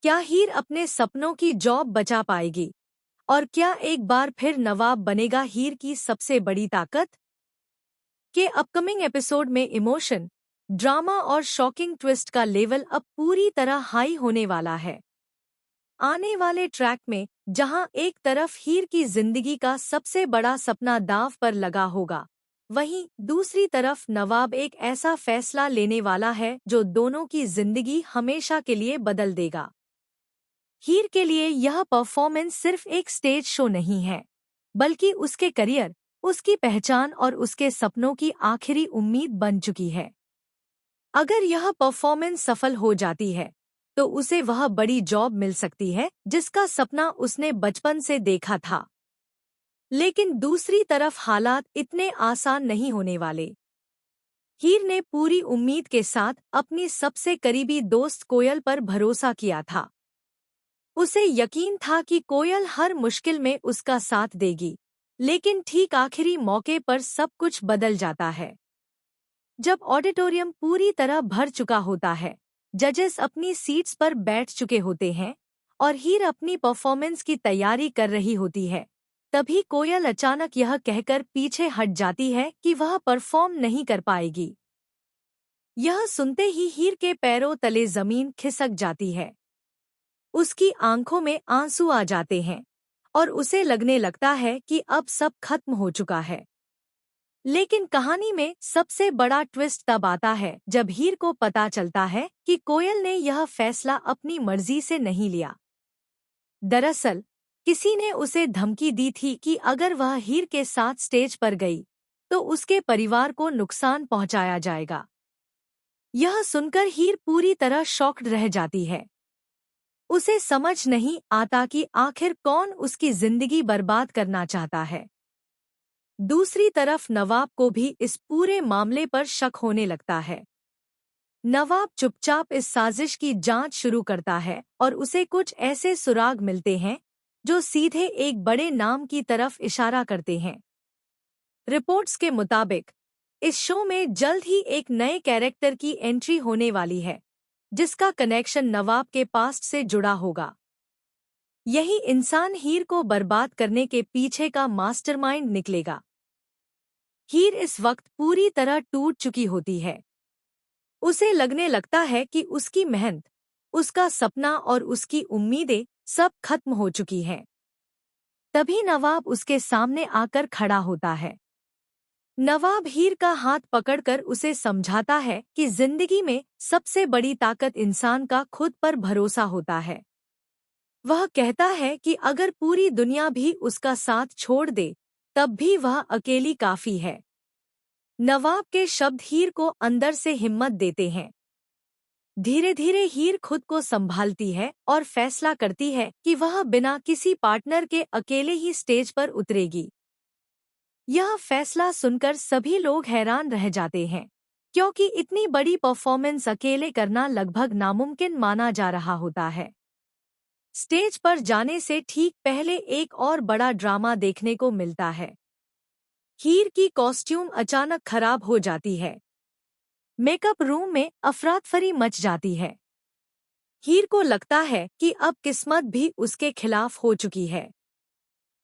क्या हीर अपने सपनों की जॉब बचा पाएगी? और क्या एक बार फिर नवाब बनेगा हीर की सबसे बड़ी ताकत? के अपकमिंग एपिसोड में इमोशन, ड्रामा और शॉकिंग ट्विस्ट का लेवल अब पूरी तरह हाई होने वाला है। आने वाले ट्रैक में जहां एक तरफ हीर की जिंदगी का सबसे बड़ा सपना दांव पर लगा होगा, वहीं दूसरी तरफ नवाब एक ऐसा फैसला लेने वाला है जो दोनों की जिंदगी हमेशा के लिए बदल देगा। हीर के लिए यह परफॉर्मेंस सिर्फ एक स्टेज शो नहीं है, बल्कि उसके करियर, उसकी पहचान और उसके सपनों की आखिरी उम्मीद बन चुकी है। अगर यह परफॉर्मेंस सफल हो जाती है, तो उसे वह बड़ी जॉब मिल सकती है जिसका सपना उसने बचपन से देखा था। लेकिन दूसरी तरफ हालात इतने आसान नहीं होने वाले। हीर ने पूरी उम्मीद के साथ अपनी सबसे करीबी दोस्त कोयल पर भरोसा किया था। उसे यकीन था कि कोयल हर मुश्किल में उसका साथ देगी, लेकिन ठीक आखिरी मौके पर सब कुछ बदल जाता है। जब ऑडिटोरियम पूरी तरह भर चुका होता है, जजेस अपनी सीट्स पर बैठ चुके होते हैं और हीर अपनी परफॉर्मेंस की तैयारी कर रही होती है, तभी कोयल अचानक यह कहकर पीछे हट जाती है कि वह परफॉर्म नहीं कर पाएगी। यह सुनते ही हीर के पैरों तले जमीन खिसक जाती है। उसकी आंखों में आंसू आ जाते हैं और उसे लगने लगता है कि अब सब खत्म हो चुका है। लेकिन कहानी में सबसे बड़ा ट्विस्ट तब आता है जब हीर को पता चलता है कि कोयल ने यह फैसला अपनी मर्जी से नहीं लिया। दरअसल, किसी ने उसे धमकी दी थी कि अगर वह हीर के साथ स्टेज पर गई, तो उसके परिवार को नुकसान पहुंचाया जाएगा। यह सुनकर हीर पूरी तरह शॉक्ड रह जाती है। उसे समझ नहीं आता कि आखिर कौन उसकी जिंदगी बर्बाद करना चाहता है। दूसरी तरफ नवाब को भी इस पूरे मामले पर शक होने लगता है। नवाब चुपचाप इस साजिश की जांच शुरू करता है और उसे कुछ ऐसे सुराग मिलते हैं जो सीधे एक बड़े नाम की तरफ इशारा करते हैं। रिपोर्ट्स के मुताबिक इस शो में जल्द ही एक नए कैरेक्टर की एंट्री होने वाली है, जिसका कनेक्शन नवाब के पास्ट से जुड़ा होगा। यही इंसान हीर को बर्बाद करने के पीछे का मास्टरमाइंड निकलेगा। हीर इस वक्त पूरी तरह टूट चुकी होती है। उसे लगने लगता है कि उसकी मेहनत, उसका सपना और उसकी उम्मीदें सब खत्म हो चुकी हैं। तभी नवाब उसके सामने आकर खड़ा होता है। नवाब हीर का हाथ पकड़कर उसे समझाता है कि जिंदगी में सबसे बड़ी ताकत इंसान का खुद पर भरोसा होता है। वह कहता है कि अगर पूरी दुनिया भी उसका साथ छोड़ दे, तब भी वह अकेली काफी है। नवाब के शब्द हीर को अंदर से हिम्मत देते हैं। धीरे धीरे हीर खुद को संभालती है और फैसला करती है कि वह बिना किसी पार्टनर के अकेले ही स्टेज पर उतरेगी। यह फैसला सुनकर सभी लोग हैरान रह जाते हैं, क्योंकि इतनी बड़ी परफॉर्मेंस अकेले करना लगभग नामुमकिन माना जा रहा होता है। स्टेज पर जाने से ठीक पहले एक और बड़ा ड्रामा देखने को मिलता है। हीर की कॉस्ट्यूम अचानक खराब हो जाती है। मेकअप रूम में अफरातफरी मच जाती है। हीर को लगता है कि अब किस्मत भी उसके खिलाफ हो चुकी है।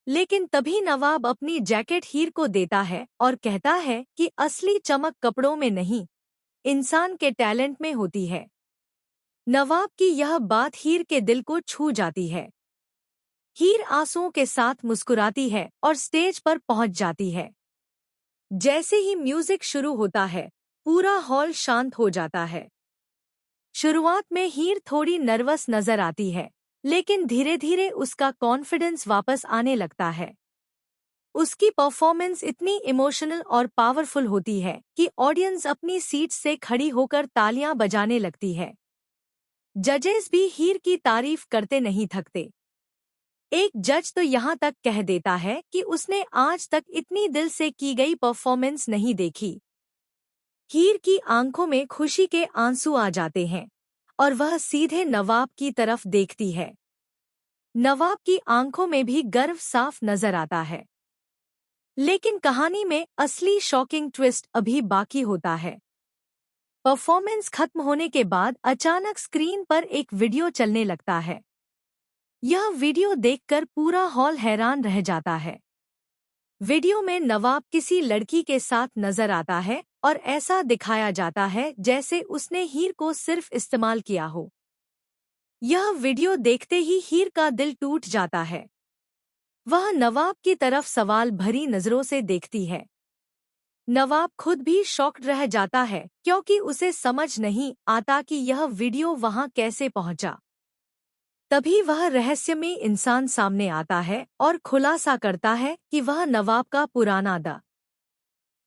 लेकिन तभी नवाब अपनी जैकेट हीर को देता है और कहता है कि असली चमक कपड़ों में नहीं, इंसान के टैलेंट में होती है। नवाब की यह बात हीर के दिल को छू जाती है। हीर आंसुओं के साथ मुस्कुराती है और स्टेज पर पहुंच जाती है। जैसे ही म्यूजिक शुरू होता है, पूरा हॉल शांत हो जाता है। शुरुआत में हीर थोड़ी नर्वस नजर आती है, लेकिन धीरे धीरे उसका कॉन्फिडेंस वापस आने लगता है। उसकी परफॉर्मेंस इतनी इमोशनल और पावरफुल होती है कि ऑडियंस अपनी सीट से खड़ी होकर तालियां बजाने लगती है। जजेस भी हीर की तारीफ करते नहीं थकते। एक जज तो यहाँ तक कह देता है कि उसने आज तक इतनी दिल से की गई परफॉर्मेंस नहीं देखी। हीर की आंखों में खुशी के आंसू आ जाते हैं और वह सीधे नवाब की तरफ देखती है। नवाब की आंखों में भी गर्व साफ नजर आता है। लेकिन कहानी में असली शॉकिंग ट्विस्ट अभी बाकी होता है। परफॉर्मेंस खत्म होने के बाद अचानक स्क्रीन पर एक वीडियो चलने लगता है। यह वीडियो देखकर पूरा हॉल हैरान रह जाता है। वीडियो में नवाब किसी लड़की के साथ नजर आता है और ऐसा दिखाया जाता है जैसे उसने हीर को सिर्फ इस्तेमाल किया हो। यह वीडियो देखते ही हीर का दिल टूट जाता है। वह नवाब की तरफ सवाल भरी नजरों से देखती है। नवाब खुद भी शॉक्ड रह जाता है क्योंकि उसे समझ नहीं आता कि यह वीडियो वहां कैसे पहुंचा। तभी वह रहस्यमयी इंसान सामने आता है और खुलासा करता है कि वह नवाब का पुराना दा।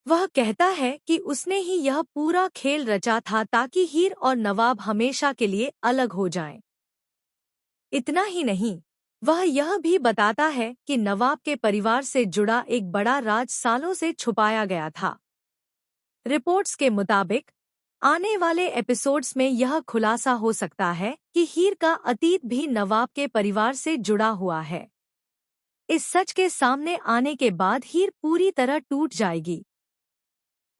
वह कहता है कि उसने ही यह पूरा खेल रचा था ताकि हीर और नवाब हमेशा के लिए अलग हो जाएं। इतना ही नहीं, वह यह भी बताता है कि नवाब के परिवार से जुड़ा एक बड़ा राज सालों से छुपाया गया था। रिपोर्ट्स के मुताबिक आने वाले एपिसोड्स में यह खुलासा हो सकता है कि हीर का अतीत भी नवाब के परिवार से जुड़ा हुआ है। इस सच के सामने आने के बाद हीर पूरी तरह टूट जाएगी।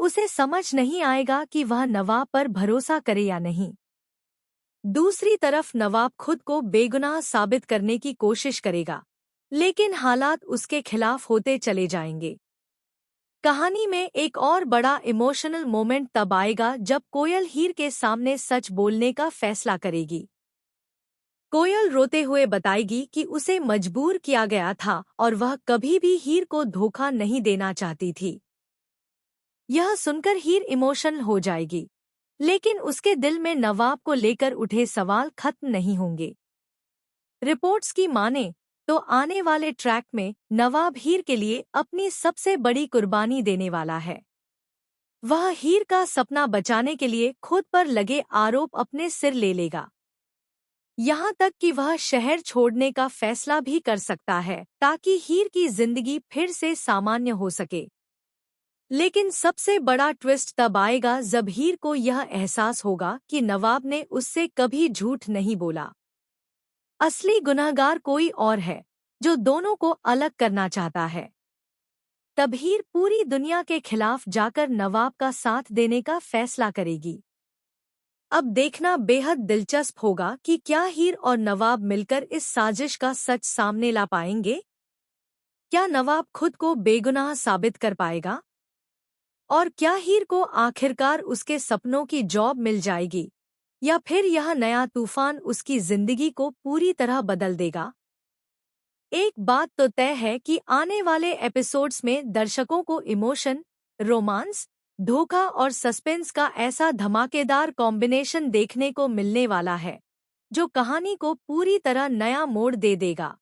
उसे समझ नहीं आएगा कि वह नवाब पर भरोसा करे या नहीं। दूसरी तरफ नवाब खुद को बेगुनाह साबित करने की कोशिश करेगा, लेकिन हालात उसके खिलाफ होते चले जाएंगे। कहानी में एक और बड़ा इमोशनल मोमेंट तब आएगा जब कोयल हीर के सामने सच बोलने का फैसला करेगी। कोयल रोते हुए बताएगी कि उसे मजबूर किया गया था और वह कभी भी हीर को धोखा नहीं देना चाहती थी। यह सुनकर हीर इमोशनल हो जाएगी, लेकिन उसके दिल में नवाब को लेकर उठे सवाल खत्म नहीं होंगे। रिपोर्ट्स की माने तो आने वाले ट्रैक में नवाब हीर के लिए अपनी सबसे बड़ी कुर्बानी देने वाला है। वह हीर का सपना बचाने के लिए खुद पर लगे आरोप अपने सिर ले लेगा। यहाँ तक कि वह शहर छोड़ने का फैसला भी कर सकता है ताकि हीर की जिंदगी फिर से सामान्य हो सके। लेकिन सबसे बड़ा ट्विस्ट तब आएगा जब हीर को यह एहसास होगा कि नवाब ने उससे कभी झूठ नहीं बोला। असली गुनहगार कोई और है जो दोनों को अलग करना चाहता है। तब हीर पूरी दुनिया के खिलाफ जाकर नवाब का साथ देने का फैसला करेगी। अब देखना बेहद दिलचस्प होगा कि क्या हीर और नवाब मिलकर इस साजिश का सच सामने ला पाएंगे। क्या नवाब खुद को बेगुनाह साबित कर पाएगा? और क्या हीर को आखिरकार उसके सपनों की जॉब मिल जाएगी, या फिर यह नया तूफान उसकी जिंदगी को पूरी तरह बदल देगा? एक बात तो तय है कि आने वाले एपिसोड्स में दर्शकों को इमोशन, रोमांस, धोखा और सस्पेंस का ऐसा धमाकेदार कॉम्बिनेशन देखने को मिलने वाला है जो कहानी को पूरी तरह नया मोड़ दे देगा।